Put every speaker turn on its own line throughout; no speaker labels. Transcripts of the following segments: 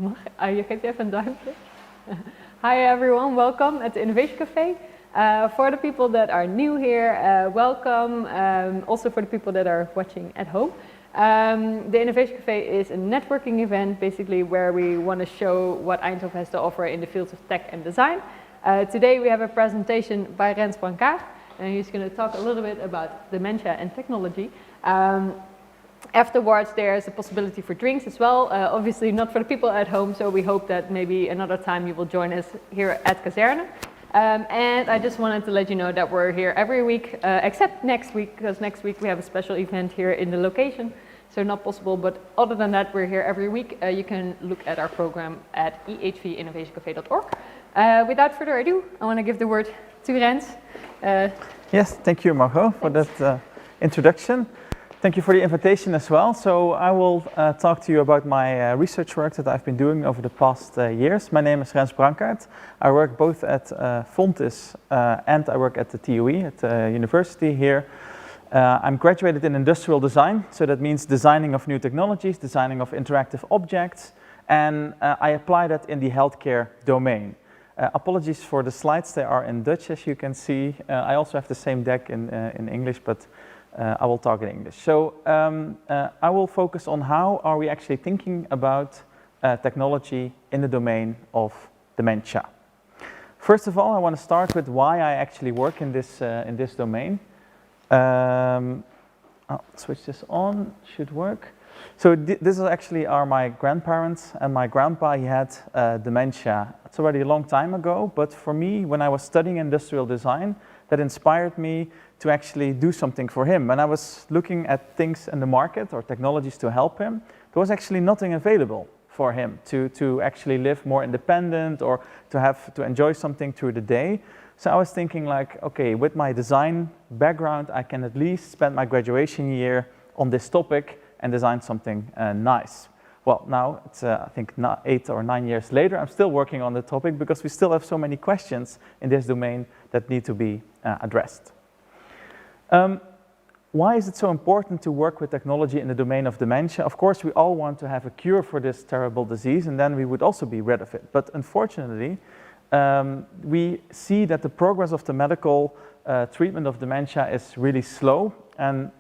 Je geeft even een duimpje. Hi everyone, welcome at the Innovation Café. For the people that are new here, welcome. Also for the people that are watching at home. The Innovation Café is a networking event basically where we want to show what Eindhoven has to offer in the fields of tech and design. Today we have a presentation by Rens Brankaert, and he's going to talk a little bit about dementia and technology. Afterwards there's a possibility for drinks as well, obviously not for the people at home, so we hope that maybe another time you will join us here at Kazerne. And I just wanted to let you know that we're here every week, except next week, because next week we have a special event here in the location, so not possible, but other than that we're here every week. You can look at our program at ehvinnovationcafé.org. Without further ado, I want to give the word to Rens.
Yes, thank you Margot for that introduction. Thank you for the invitation as well. So I will talk to you about my research work that I've been doing over the past years. My name is Rens Brankaert. I work both at Fontis and I work at the TUE, at the university here. I'm graduated in industrial design, so that means designing of new technologies, designing of interactive objects, and I apply that in the healthcare domain. Apologies for the slides, they are in Dutch as you can see. I also have the same deck in English, but I will talk in English. So I will focus on how are we actually thinking about technology in the domain of dementia. First of all, I want to start with why I actually work in this domain. I'll switch this on, should work. So this is actually my grandparents, and my grandpa, he had dementia. It's already a long time ago, but for me, when I was studying industrial design, that inspired me to actually do something for him. When I was looking at things in the market or technologies to help him, there was actually nothing available for him to actually live more independent or to enjoy something through the day. So I was thinking like, okay, with my design background, I can at least spend my graduation year on this topic and design something nice. Well, now it's I think 8 or 9 years later, I'm still working on the topic because we still have so many questions in this domain that need to be addressed. Why is it so important to work with technology in the domain of dementia? Of course, we all want to have a cure for this terrible disease, and then we would also be rid of it. But unfortunately, we see that the progress of the medical treatment of dementia is really slow, and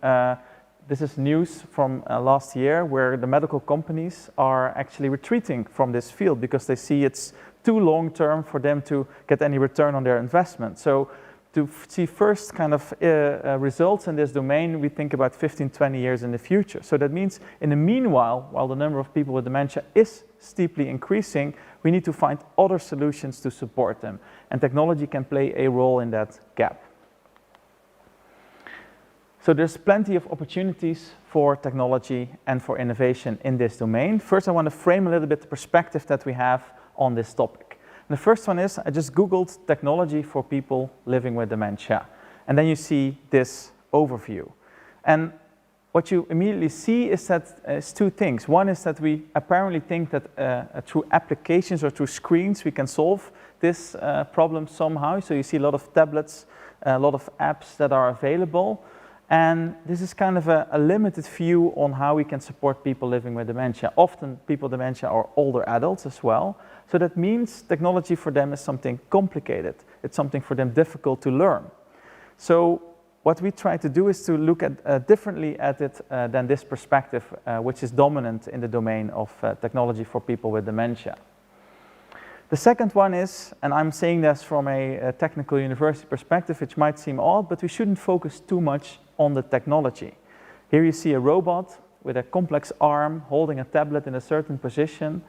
this is news from last year where the medical companies are actually retreating from this field because they see it's too long term for them to get any return on their investment. So to see first kind of results in this domain, we think about 15-20 years in the future. So that means in the meanwhile, while the number of people with dementia is steeply increasing, we need to find other solutions to support them. And technology can play a role in that gap. So there's plenty of opportunities for technology and for innovation in this domain. First, I want to frame a little bit the perspective that we have on this topic. And the first one is, I just Googled technology for people living with dementia. And then you see this overview. And what you immediately see is that it's two things. One is that we apparently think that through applications or through screens we can solve this problem somehow. So you see a lot of tablets, a lot of apps that are available. And this is kind of a limited view on how we can support people living with dementia. Often people with dementia are older adults as well. So that means technology for them is something complicated. It's something for them difficult to learn. So what we try to do is to look at differently at it than this perspective, which is dominant in the domain of technology for people with dementia. The second one is, and I'm saying this from a technical university perspective, which might seem odd, but we shouldn't focus too much on the technology. Here you see a robot with a complex arm holding a tablet in a certain position.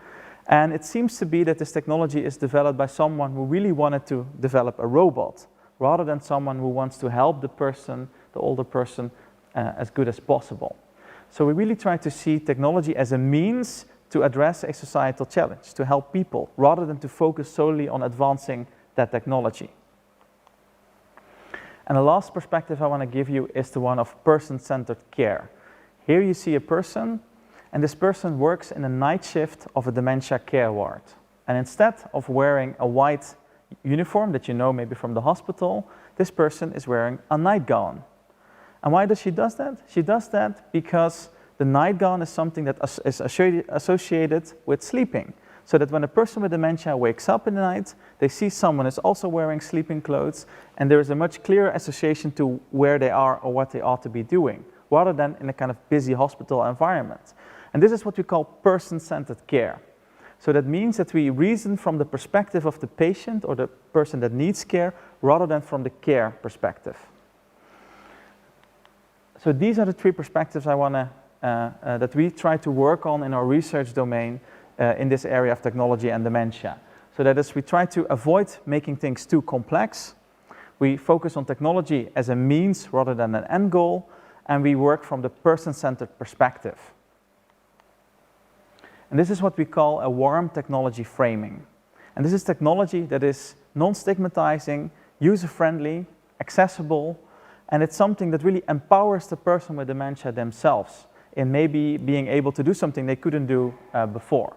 And it seems to be that this technology is developed by someone who really wanted to develop a robot, rather than someone who wants to help the person, the older person, as good as possible. So we really try to see technology as a means to address a societal challenge, to help people, rather than to focus solely on advancing that technology. And the last perspective I want to give you is the one of person-centered care. Here you see a person, and this person works in a night shift of a dementia care ward. And instead of wearing a white uniform that you know maybe from the hospital, this person is wearing a nightgown. And why does she do that? She does that because the nightgown is something that is associated with sleeping. So that when a person with dementia wakes up in the night, they see someone is also wearing sleeping clothes, and there is a much clearer association to where they are or what they ought to be doing, rather than in a kind of busy hospital environment. And this is what we call person-centered care. So that means that we reason from the perspective of the patient or the person that needs care, rather than from the care perspective. So these are the three perspectives I want to that we try to work on in our research domain in this area of technology and dementia. So that is, we try to avoid making things too complex. We focus on technology as a means rather than an end goal, and we work from the person-centered perspective. And this is what we call a warm technology framing. And this is technology that is non-stigmatizing, user-friendly, accessible, and it's something that really empowers the person with dementia themselves in maybe being able to do something they couldn't do before.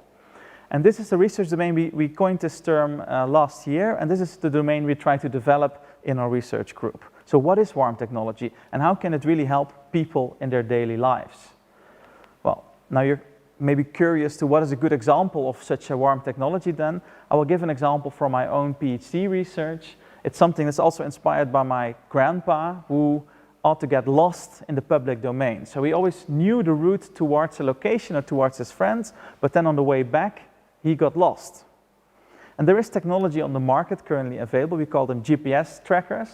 And this is the research domain we coined this term last year, and this is the domain we try to develop in our research group. So what is warm technology, and how can it really help people in their daily lives? Well, now you're maybe curious to what is a good example of such a warm technology then. I will give an example from my own PhD research. It's something that's also inspired by my grandpa, who ought to get lost in the public domain. So he always knew the route towards a location or towards his friends, but then on the way back, he got lost. And there is technology on the market currently available. We call them GPS trackers.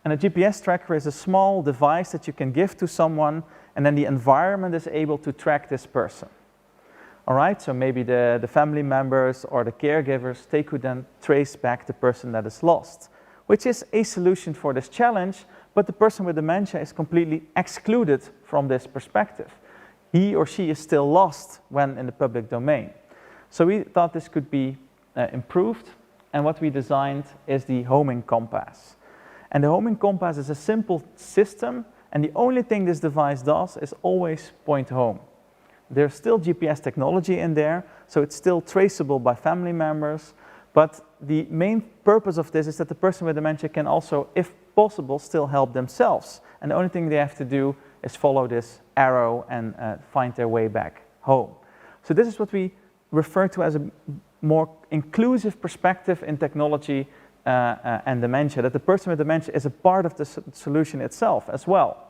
And a GPS tracker is a small device that you can give to someone, and then the environment is able to track this person. All right, so maybe the family members or the caregivers, they could then trace back the person that is lost, which is a solution for this challenge, but the person with dementia is completely excluded from this perspective. He or she is still lost when in the public domain. So we thought this could be improved, and what we designed is the homing compass. And the homing compass is a simple system, and the only thing this device does is always point home. There's still GPS technology in there, so it's still traceable by family members, but the main purpose of this is that the person with dementia can also, if possible, still help themselves. And the only thing they have to do is follow this arrow and find their way back home. So this is what we refer to as a more inclusive perspective in technology and dementia, that the person with dementia is a part of the solution itself as well.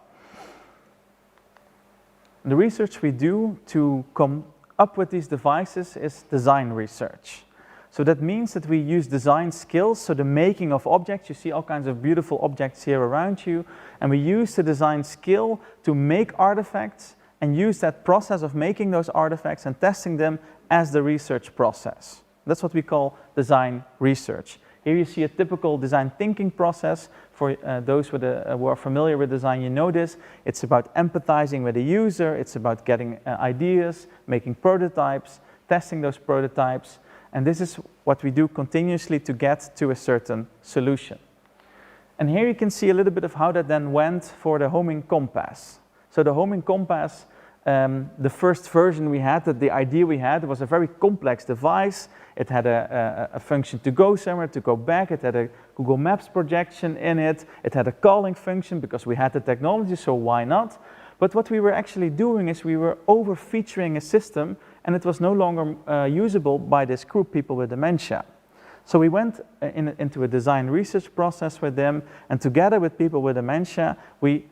The research we do to come up with these devices is design research. So that means that we use design skills, so the making of objects. You see all kinds of beautiful objects here around you, and we use the design skill to make artifacts and use that process of making those artifacts and testing them as the research process. That's what we call design research. Here you see a typical design thinking process. For those who are familiar with design, you know this. It's about empathizing with the user. It's about getting ideas, making prototypes, testing those prototypes. And this is what we do continuously to get to a certain solution. And here you can see a little bit of how that then went for the homing compass. So the homing compass, the first version we had, the idea we had, was a very complex device. It had a function to go somewhere, to go back. It had a Google Maps projection in it. It had a calling function because we had the technology, so why not? But what we were actually doing is we were over-featuring a system, and it was no longer usable by this group, people with dementia. So we went into a design research process with them, and together with people with dementia, we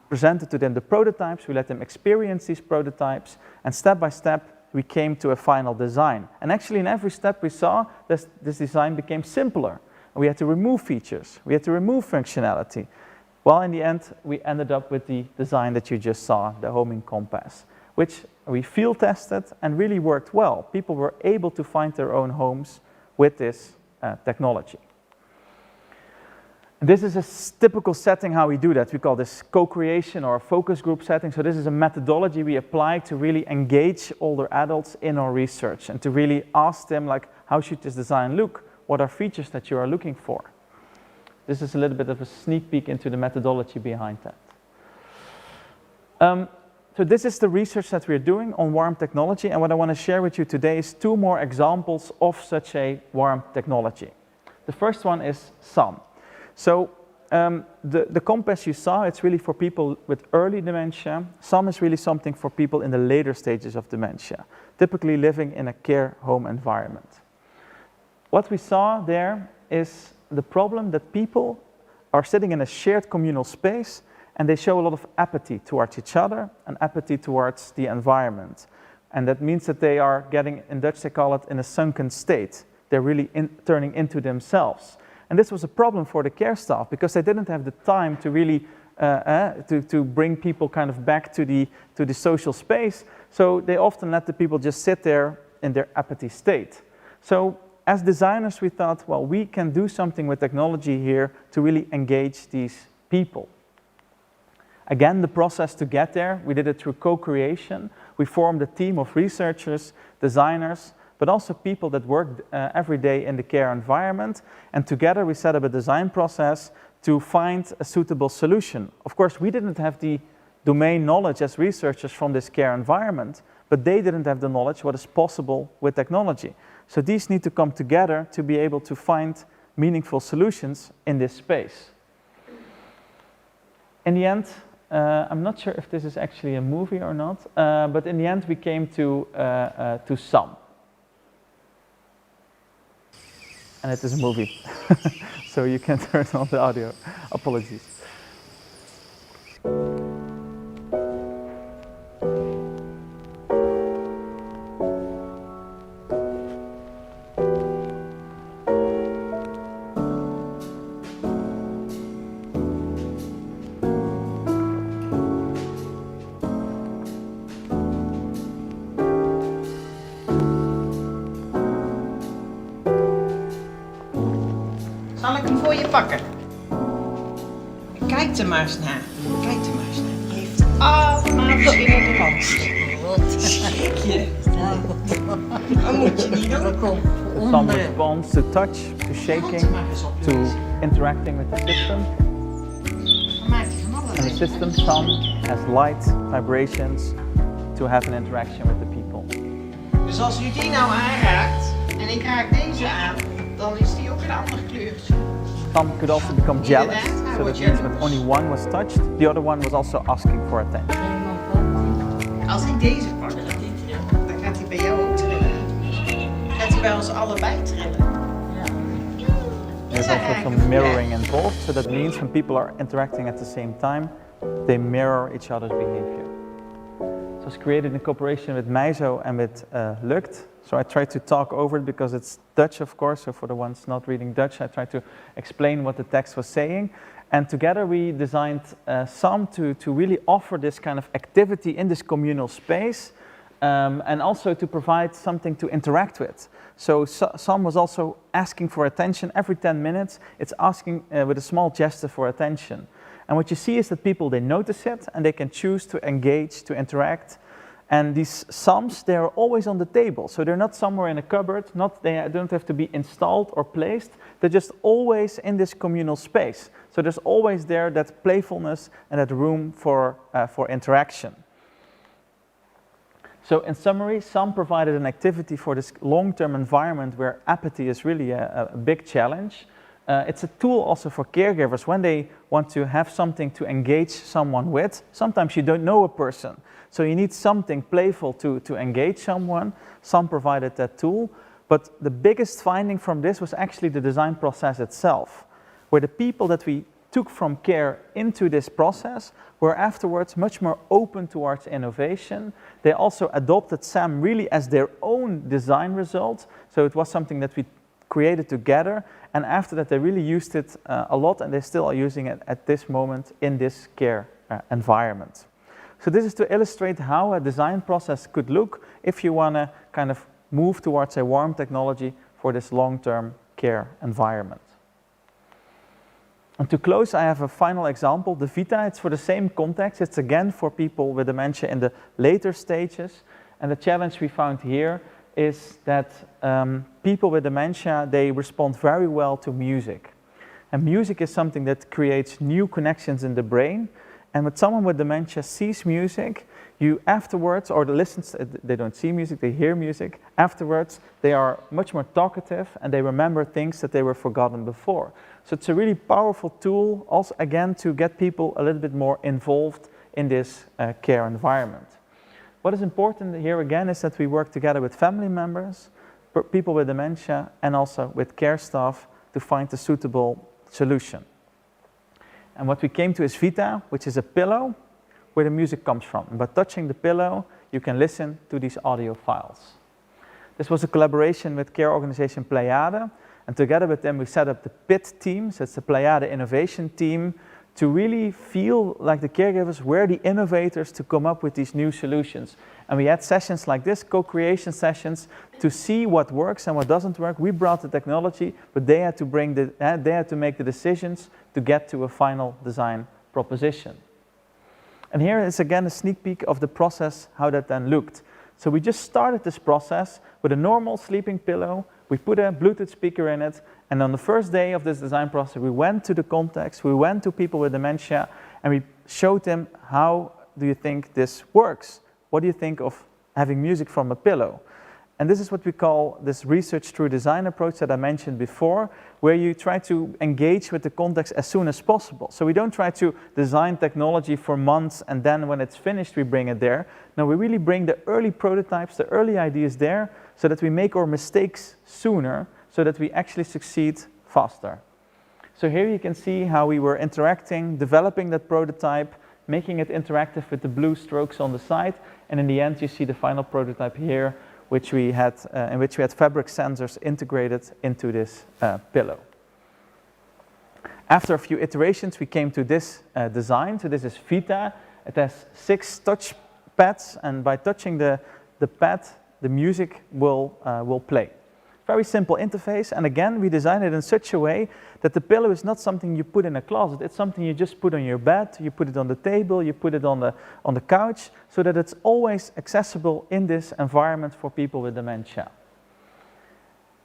presented to them the prototypes, we let them experience these prototypes, and step by step, we came to a final design. And actually in every step we saw, this design became simpler. We had to remove features, we had to remove functionality. Well, in the end, we ended up with the design that you just saw, the homing compass, which we field tested and really worked well. People were able to find their own homes with this technology. This is a typical setting how we do that. We call this co-creation or focus group setting. So this is a methodology we apply to really engage older adults in our research and to really ask them, like, how should this design look? What are features that you are looking for? This is a little bit of a sneak peek into the methodology behind that. So this is the research that we're doing on warm technology, and what I want to share with you today is two more examples of such a warm technology. The first one is SAM. So the compass you saw, it's really for people with early dementia. Some is really something for people in the later stages of dementia, typically living in a care home environment. What we saw there is the problem that people are sitting in a shared communal space and they show a lot of apathy towards each other and apathy towards the environment. And that means that they are getting, in Dutch they call it, in a sunken state. They're really turning into themselves. And this was a problem for the care staff because they didn't have the time to really to bring people kind of back to the social space. So they often let the people just sit there in their apathy state. So as designers, we thought, well, we can do something with technology here to really engage these people. Again, the process to get there, we did it through co-creation. We formed a team of researchers, designers, but also people that work every day in the care environment. And together we set up a design process to find a suitable solution. Of course, we didn't have the domain knowledge as researchers from this care environment, but they didn't have the knowledge what is possible with technology. So these need to come together to be able to find meaningful solutions in this space. In the end, I'm not sure if this is actually a movie or not, but in the end we came to SAM. And it is a movie, so you can turn on the audio. Apologies.
Zal ik hem voor je pakken? Kijk er maar eens naar. Kijk er maar eens naar. Die heeft allemaal verschillende randjes. Schrik je? Dat moet je niet doen.
Some response to touch, to shaking, to interacting with the system. And the system, some has light, vibrations, to have an interaction with the people.
Dus als u die nou aanraakt en ik raak deze aan, dan is die ook een ander kleurtje.
Some could also become jealous, so that means that only one was touched, the other one was also asking for attention.
Als ik deze pak, dan gaat hij bij jou ook trillen. Gaat hij bij ons allebei trillen.
There's also some mirroring involved, so that means when people are interacting at the same time, they mirror each other's behavior. So it's created in cooperation with Meizo and with Lukt. So I try to talk over it because it's Dutch, of course, so for the ones not reading Dutch, I try to explain what the text was saying. And together we designed SAM to really offer this kind of activity in this communal space, and also to provide something to interact with. So SAM was also asking for attention every 10 minutes. It's asking with a small gesture for attention. And what you see is that people, they notice it and they can choose to engage, to interact. And these SAMs, they are always on the table. So they're not somewhere in a cupboard, they don't have to be installed or placed. They're just always in this communal space. So there's always there that playfulness and that room for interaction. So in summary, SAM provided an activity for this long-term environment where apathy is really a big challenge. It's a tool also for caregivers when they want to have something to engage someone with. Sometimes you don't know a person, so you need something playful to engage someone. SAM provided that tool, but the biggest finding from this was actually the design process itself, where the people that we took from care into this process were afterwards much more open towards innovation. They also adopted SAM really as their own design result, so it was something that we created together, and after that they really used it a lot, and they still are using it at this moment in this care environment. So this is to illustrate how a design process could look if you want to kind of move towards a warm technology for this long-term care environment. And to close, I have a final example, the Vita. It's for the same context. It's again for people with dementia in the later stages. And the challenge we found here is that people with dementia, they respond very well to music. And music is something that creates new connections in the brain. And when someone with dementia sees music, you afterwards, or the listeners, they don't see music, they hear music. Afterwards, they are much more talkative and they remember things that they were forgotten before. So it's a really powerful tool, also again, to get people a little bit more involved in this care environment. What is important here again is that we work together with family members, people with dementia, and also with care staff to find a suitable solution. And what we came to is Vita, which is a pillow where the music comes from. And by touching the pillow, you can listen to these audio files. This was a collaboration with care organization Pleiade, and together with them we set up the PIT team, so it's the Pleiade Innovation Team, to really feel like the caregivers were the innovators to come up with these new solutions. And we had sessions like this, co-creation sessions, to see what works and what doesn't work. We brought the technology, but they had to make the decisions to get to a final design proposition. And here is again a sneak peek of the process, how that then looked. So we just started this process with a normal sleeping pillow. We put a Bluetooth speaker in it, and on the first day of this design process, we went to the context, we went to people with dementia, and we showed them, how do you think this works? What do you think of having music from a pillow? And this is what we call this research through design approach that I mentioned before, where you try to engage with the context as soon as possible. So we don't try to design technology for months and then when it's finished we bring it there. No, we really bring the early prototypes, the early ideas there, so that we make our mistakes sooner, so that we actually succeed faster. So here you can see how we were interacting, developing that prototype, making it interactive with the blue strokes on the side, and in the end you see the final prototype here, which we had, in which we had fabric sensors integrated into this pillow. After a few iterations, we came to this design. So this is Vita. It has 6 touch pads, and by touching the pad, the music will play. Very simple interface, and again, we designed it in such a way that the pillow is not something you put in a closet. It's something you just put on your bed, you put it on the table, you put it on the couch, so that it's always accessible in this environment for people with dementia.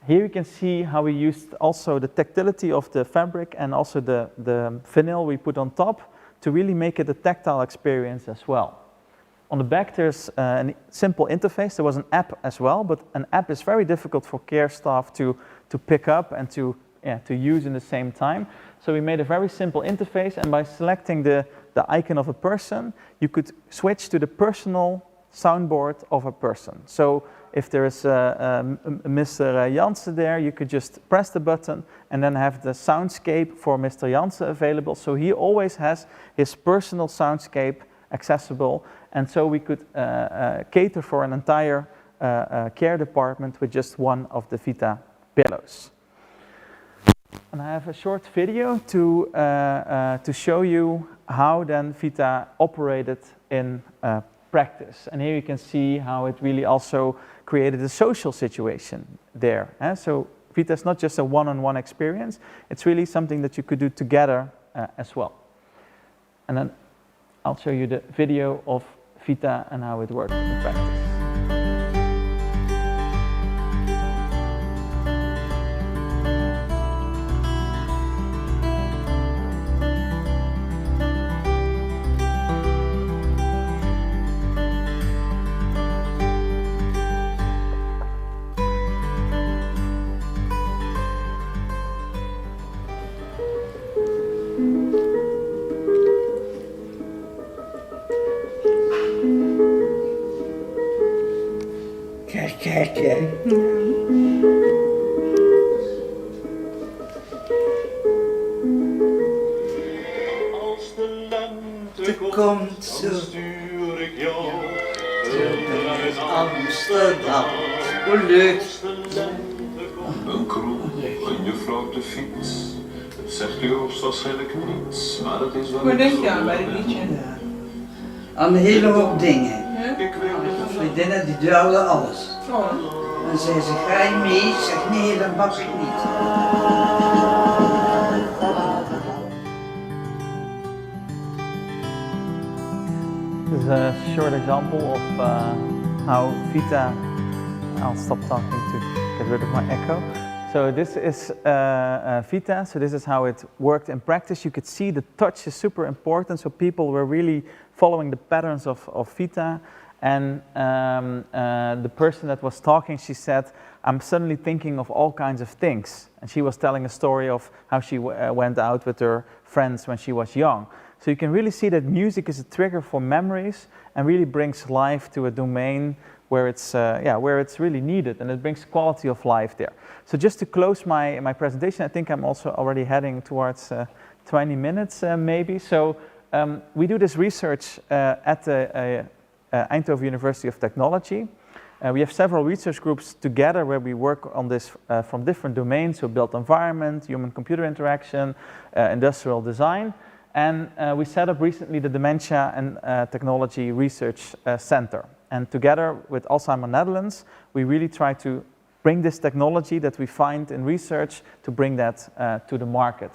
Here you can see how we used also the tactility of the fabric and also the vinyl we put on top to really make it a tactile experience as well. On the back there's a simple interface. There was an app as well, but an app is very difficult for care staff to pick up and to use in the same time. So we made a very simple interface, and by selecting the icon of a person, you could switch to the personal soundboard of a person. So if there is Mr. Janssen there, you could just press the button and then have the soundscape for Mr. Janssen available. So he always has his personal soundscape accessible, and so we could cater for an entire care department with just one of the Vita pillows. And I have a short video to show you how then Vita operated in practice. And here you can see how it really also created a social situation there. So Vita is not just a one-on-one experience, it's really something that you could do together as well. And then I'll show you the video of Vita and how it works in practice.
Kijk, hè.
Als de lente
komt, zo
stuur ik jou
uit Amsterdam. Hoe leuk.
Als de lente komt. Een kroeg, een juffrouw op de fiets. Het zegt u hoogstwaarschijnlijk niets, maar het is wel.
Waar denk je aan bij dit liedje?
Ja. Aan een hele hoop dingen.
Ik weet
Mijn vriendinnen die duwden alles.
Oh.
Dan zei ze, ga je mee? Ik zeg, nee, dat mag ik niet.
This is a short example of how Vita, I'll stop talking to get rid of my echo. So this is Vita, so this is how it worked in practice. You could see the touch is super important, so people were really following the patterns of Vita. And the person that was talking, she said, I'm suddenly thinking of all kinds of things. And she was telling a story of how she went out with her friends when she was young. So you can really see that music is a trigger for memories and really brings life to a domain where it's, where it's really needed, and it brings quality of life there. So just to close my presentation, I think I'm also already heading towards 20 minutes maybe. So we do this research at the Eindhoven University of Technology. We have several research groups together where we work on this from different domains, so built environment, human-computer interaction, industrial design. And we set up recently the Dementia Technology Research Center. And together with Alzheimer Netherlands, we really try to bring this technology that we find in research to bring that to the market.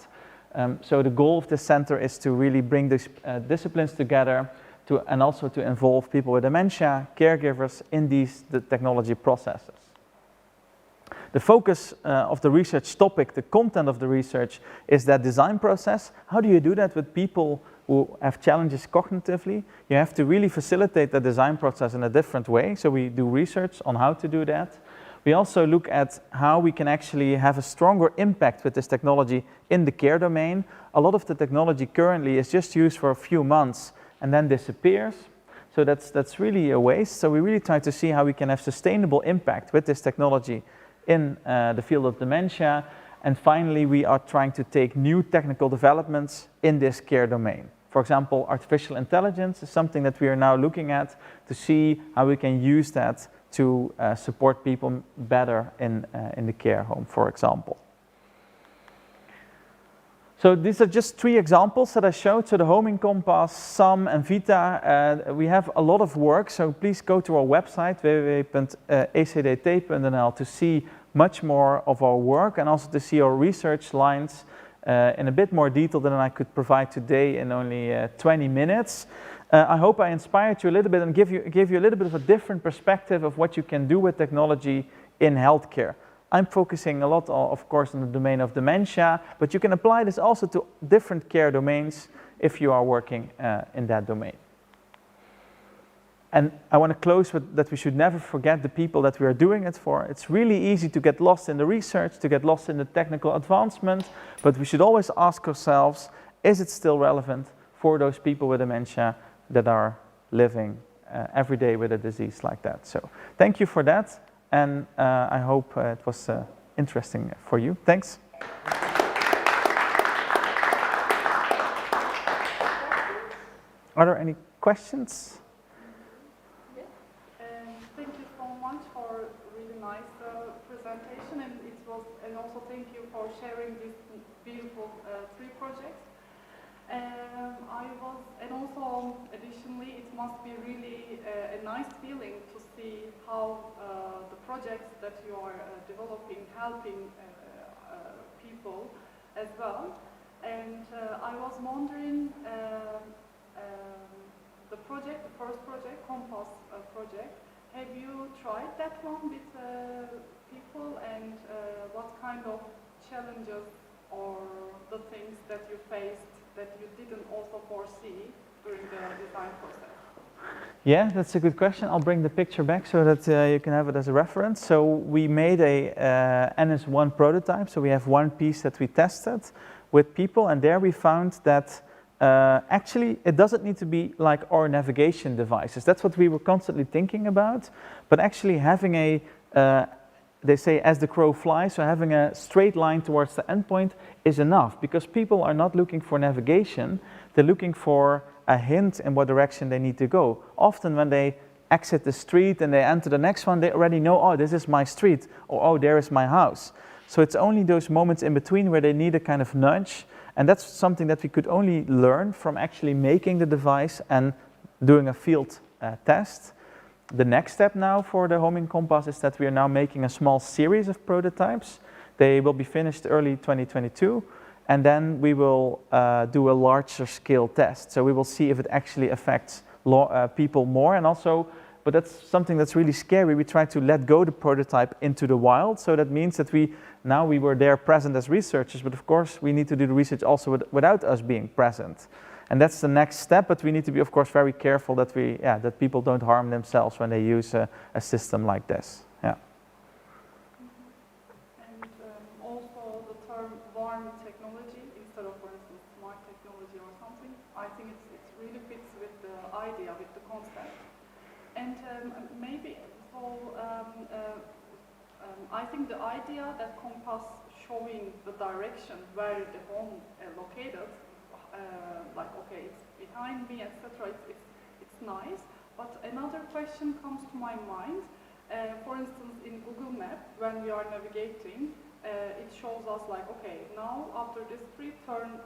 So the goal of this center is to really bring these disciplines together and also to involve people with dementia, caregivers in the technology processes. The focus of the research topic, the content of the research, is that design process. How do you do that with people who have challenges cognitively? You have to really facilitate the design process in a different way. So we do research on how to do that. We also look at how we can actually have a stronger impact with this technology in the care domain. A lot of the technology currently is just used for a few months and then disappears. So that's really a waste. So we really try to see how we can have sustainable impact with this technology in the field of dementia. And finally, we are trying to take new technical developments in this care domain. For example, artificial intelligence is something that we are now looking at to see how we can use that to support people better in the care home, for example. So these are just 3 examples that I showed. So the Homing Compass, SAM and Vita. We have a lot of work, so please go to our website www.ecdt.nl to see much more of our work and also to see our research lines in a bit more detail than I could provide today in only 20 minutes. I hope I inspired you a little bit and gave you a little bit of a different perspective of what you can do with technology in healthcare. I'm focusing a lot, of course, on the domain of dementia, but you can apply this also to different care domains if you are working in that domain. And I want to close with that we should never forget the people that we are doing it for. It's really easy to get lost in the research, to get lost in the technical advancement, but we should always ask ourselves, is it still relevant for those people with dementia that are living every day with a disease like that? So thank you for that. And I hope it was interesting for you. Thanks. Are there any questions?
Yes. Thank you so much for a really nice presentation, and also thank you for sharing these beautiful 3 projects. And also additionally, it must be really a nice feeling to see how the projects that you are developing, helping people as well. And I was wondering, the first project, Compass project, have you tried that one with people, and what kind of challenges or the things that you faced that you didn't also foresee during the design process?
Yeah, that's a good question. I'll bring the picture back so that you can have it as a reference. So we made a NS1 prototype. So we have one piece that we tested with people, and there we found that actually it doesn't need to be like our navigation devices. That's what we were constantly thinking about. But actually having a they say as the crow flies, so having a straight line towards the endpoint is enough, because people are not looking for navigation, they're looking for a hint in what direction they need to go. Often when they exit the street and they enter the next one, they already know, oh, this is my street, or oh, there is my house. So it's only those moments in between where they need a kind of nudge, and that's something that we could only learn from actually making the device and doing a field test. The next step now for the Homing Compass is that we are now making a small series of prototypes. They will be finished early 2022, and then we will do a larger scale test. So we will see if it actually affects people more, and also, but that's something that's really scary. We try to let go the prototype into the wild, so that means that we were there present as researchers, but of course we need to do the research also without us being present. And that's the next step, but we need to be, of course, very careful that that people don't harm themselves when they use a system like this. Yeah.
And also the term warm technology instead of, for instance, smart technology or something, I think it really fits with the idea, with the concept. And maybe, so I think the idea that compass showing the direction where the home located, like, okay, it's behind me, etc. It's nice, but another question comes to my mind. For instance, in Google Maps, when we are navigating, it shows us like, okay, now after this street, turn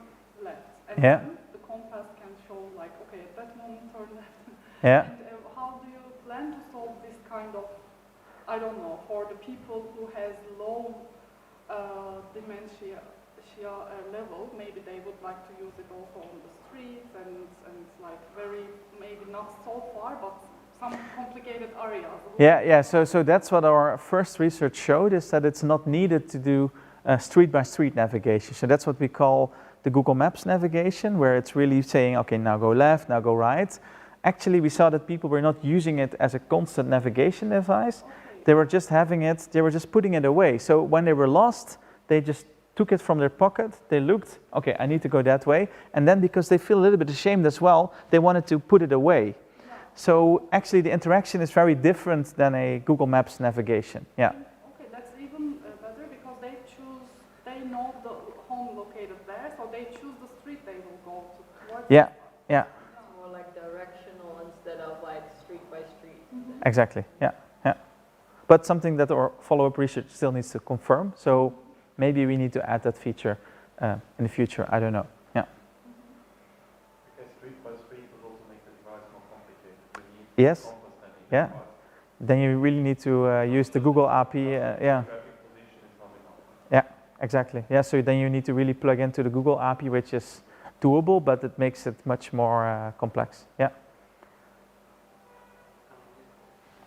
left, and then the compass can show like, okay, at that moment, turn left.
Yeah.
And how do you plan to solve this kind of, I don't know, for the people who has low dementia level, maybe they would like to use it also on the streets and like very, maybe not so far, but some complicated areas.
Yeah. So that's what our first research showed, is that it's not needed to do street by street navigation. So that's what we call the Google Maps navigation, where it's really saying, okay, now go left, now go right. Actually, we saw that people were not using it as a constant navigation device. Okay. They were just putting it away. So when they were lost, they just took it from their pocket, they looked, okay, I need to go that way, and then because they feel a little bit ashamed as well, they wanted to put it away. Yeah. So actually the interaction is very different than a Google Maps navigation. Yeah.
Okay, that's even better, because they know the home located there, so they choose the street they will go towards.
Yeah, yeah.
More like directional instead of like street by street.
Mm-hmm.
Exactly, yeah. But something that our follow-up research still needs to confirm, so maybe we need to add that feature in the future, I don't know. Yeah.
Because street by street would also make the device more complicated. You need
Yes.
Yeah.
Then you really need to use the Google API. Yeah. Yeah, exactly. Yeah, so then you need to really plug into the Google API, which is doable, but it makes it much more complex. Yeah.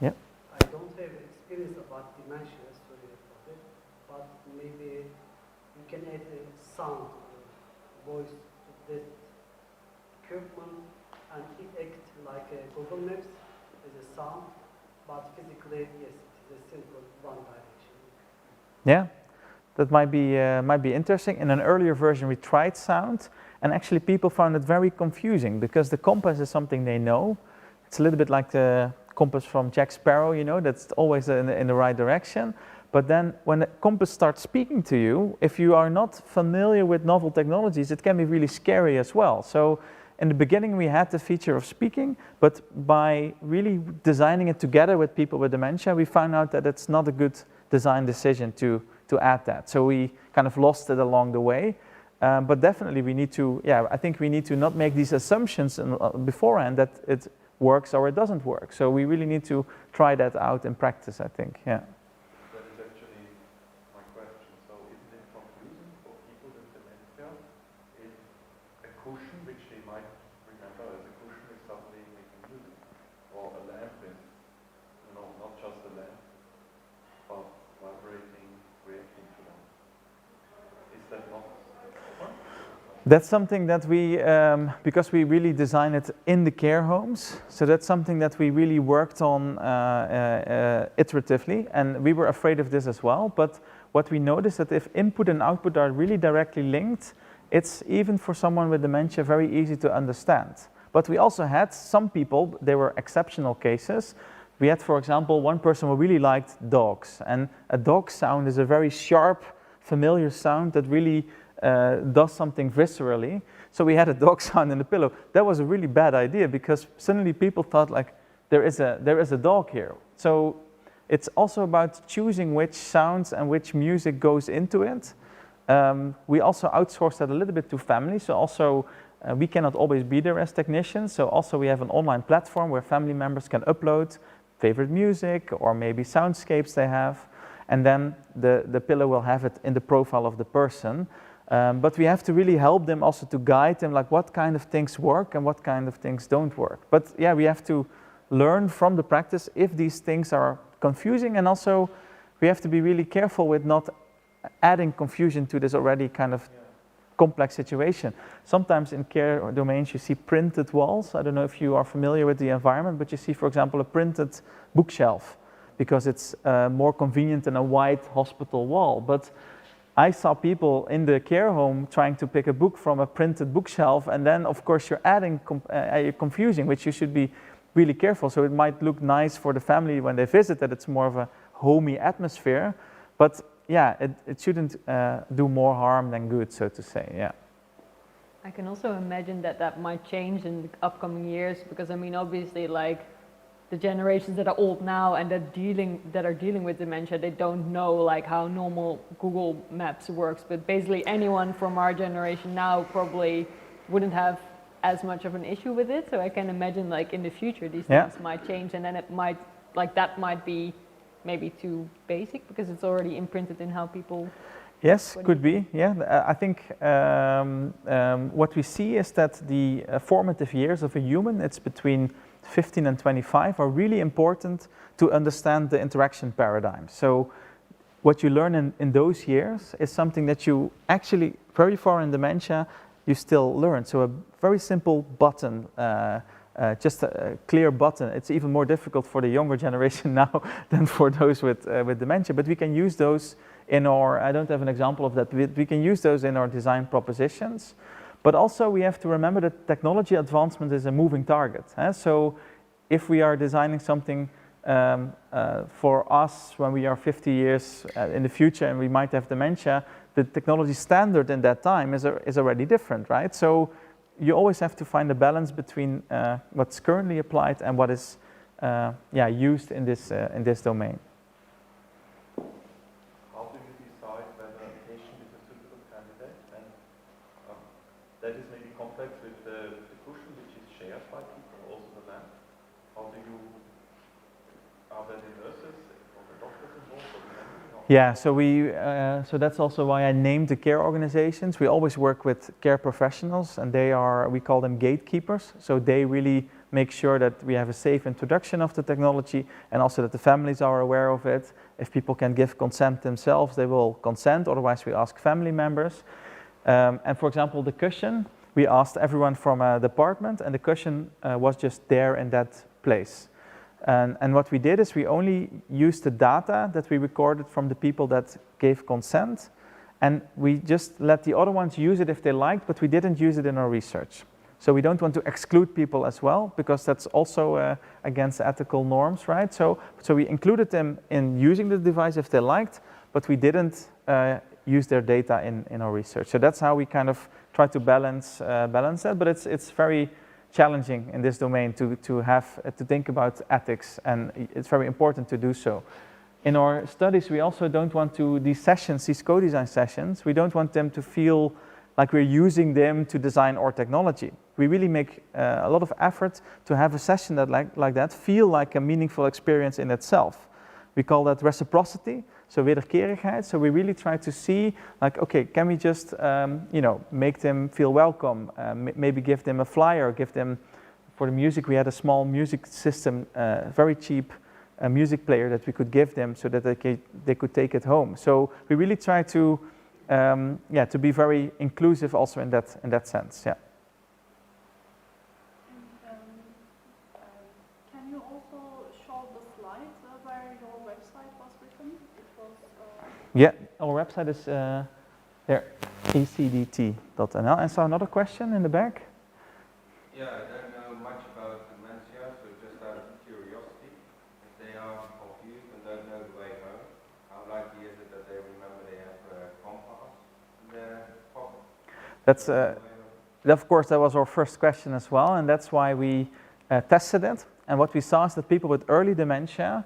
Yeah.
I don't have experience about dementia, sorry about it, but maybe you can add a sound, voice to that equipment, and it acts like a Google Maps as a sound, but physically, yes, it is a simple one direction.
Yeah, that might be interesting. In an earlier version, we tried sound, and actually people found it very confusing because the compass is something they know. It's a little bit like the compass from Jack Sparrow, you know, that's always in the right direction. But then when the compass starts speaking to you, if you are not familiar with novel technologies, it can be really scary as well. So in the beginning, we had the feature of speaking, but by really designing it together with people with dementia, we found out that it's not a good design decision to add that. So we kind of lost it along the way. But definitely we need to, I think we need to not make these assumptions beforehand that it works or it doesn't work. So we really need to try that out in practice, I think, yeah.
That is actually my question. So isn't it confusing for people with dementia if a cushion, which they might remember as a cushion, is suddenly making music, or a lamp is, not just a lamp, but vibrating, reacting to them? Is that not?
That's something that we, because we really design it in the care homes, so that's something that we really worked on iteratively, and we were afraid of this as well. But what we noticed that if input and output are really directly linked, it's even for someone with dementia very easy to understand. But we also had some people, they were exceptional cases. We had, for example, one person who really liked dogs, and a dog sound is a very sharp, familiar sound that really does something viscerally. So we had a dog sound in the pillow. That was a really bad idea because suddenly people thought like there is a dog here. So it's also about choosing which sounds and which music goes into it. We also outsourced that a little bit to families. So also we cannot always be there as technicians. So also we have an online platform where family members can upload favorite music or maybe soundscapes they have. And then the pillow will have it in the profile of the person. But we have to really help them also to guide them, like what kind of things work and what kind of things don't work. But yeah, we have to learn from the practice if these things are confusing, and also we have to be really careful with not adding confusion to this already kind of complex situation. Sometimes in care domains you see printed walls. I don't know if you are familiar with the environment, but you see, for example, a printed bookshelf because it's more convenient than a white hospital wall. But I saw people in the care home trying to pick a book from a printed bookshelf, and then of course you're adding confusing, which you should be really careful. So it might look nice for the family when they visit, that it's more of a homey atmosphere, but yeah, it shouldn't do more harm than good, so to say, yeah.
I can also imagine that that might change in the upcoming years, because I mean, obviously, like the generations that are old now and that are dealing with dementia, they don't know like how normal Google Maps works, but basically anyone from our generation now probably wouldn't have as much of an issue with it. So I can imagine like in the future these things might change, and then it might, like that might be maybe too basic because it's already imprinted in how people.
Yes, could be, yeah. I think what we see is that the formative years of a human, it's between 15 and 25, are really important to understand the interaction paradigm. So what you learn in those years is something that you actually, very far in dementia, you still learn. So a very simple button, just a clear button. It's even more difficult for the younger generation now than for those with dementia, but we can use those in our, I don't have an example of that, we can use those in our design propositions. But also we have to remember that technology advancement is a moving target. So if we are designing something for us when we are 50 years in the future and we might have dementia, the technology standard in that time is already different, right? So you always have to find a balance between what's currently applied and what is used in this domain.
How do you decide whether a patient is a suitable candidate? And that is maybe complex with the cushion, which is shared by people, also the lamp. How do you, are there the nurses or the doctors involved? Or the
yeah, so so that's also why I named the care organizations. We always work with care professionals, and we call them gatekeepers. So they really make sure that we have a safe introduction of the technology, and also that the families are aware of it. If people can give consent themselves, they will consent. Otherwise, we ask family members. And for example, the cushion, we asked everyone from a department, and the cushion was just there in that place. And what we did is we only used the data that we recorded from the people that gave consent, and we just let the other ones use it if they liked, but we didn't use it in our research. So we don't want to exclude people as well, because that's also against ethical norms, right? So we included them in using the device if they liked, but we didn't use their data in our research. So that's how we kind of try to balance that, but it's very challenging in this domain to think about ethics, and it's very important to do so. In our studies, we also don't want to, these co-design sessions, we don't want them to feel like we're using them to design our technology. We really make a lot of effort to have a session that like that feel like a meaningful experience in itself. We call that reciprocity, so wederkerigheid. So we really try to see, like, okay, can we just, make them feel welcome? Maybe give them a flyer, give them, for the music, we had a small music system, very cheap music player that we could give them so that they could take it home. So we really try to, to be very inclusive also in that sense, yeah.
Can you also show the slides where your website was written? It was.
Yeah, our website is there, acdt.nl. And so another question in the back.
Yeah, I don't know much about dementia, so just out of curiosity, if they are confused and don't know the way home, how likely is it that they remember they have a compass in their pocket?
That's, of course, that was our first question as well, and that's why we tested it. And what we saw is that people with early dementia,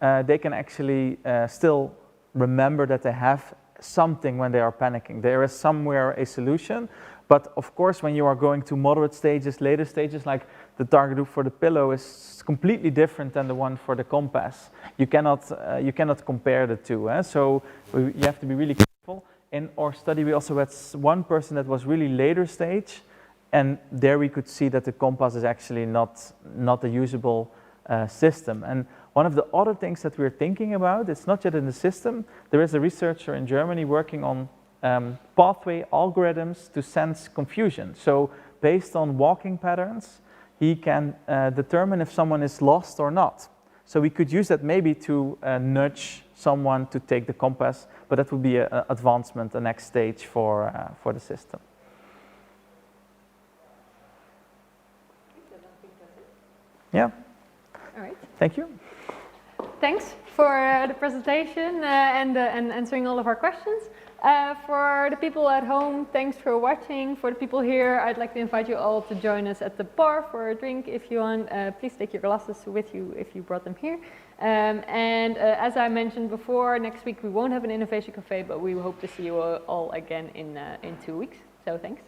they can actually still remember that they have something when they are panicking. There is somewhere a solution, but of course when you are going to moderate stages, later stages, like the target group for the pillow is completely different than the one for the compass. You cannot compare the two, so you have to be really careful. In our study we also had one person that was really later stage, and there we could see that the compass is actually not a usable system. And one of the other things that we're thinking about, it's not yet in the system, there is a researcher in Germany working on pathway algorithms to sense confusion. So based on walking patterns, he can determine if someone is lost or not. So we could use that maybe to nudge someone to take the compass, but that would be an advancement, the next stage for the system. Yeah.
All right.
Thank you.
Thanks for the presentation and answering all of our questions. For the people at home, thanks for watching. For the people here, I'd like to invite you all to join us at the bar for a drink if you want. Please take your glasses with you if you brought them here. As I mentioned before, next week we won't have an Innovation Café, but we hope to see you all again in 2 weeks. So thanks.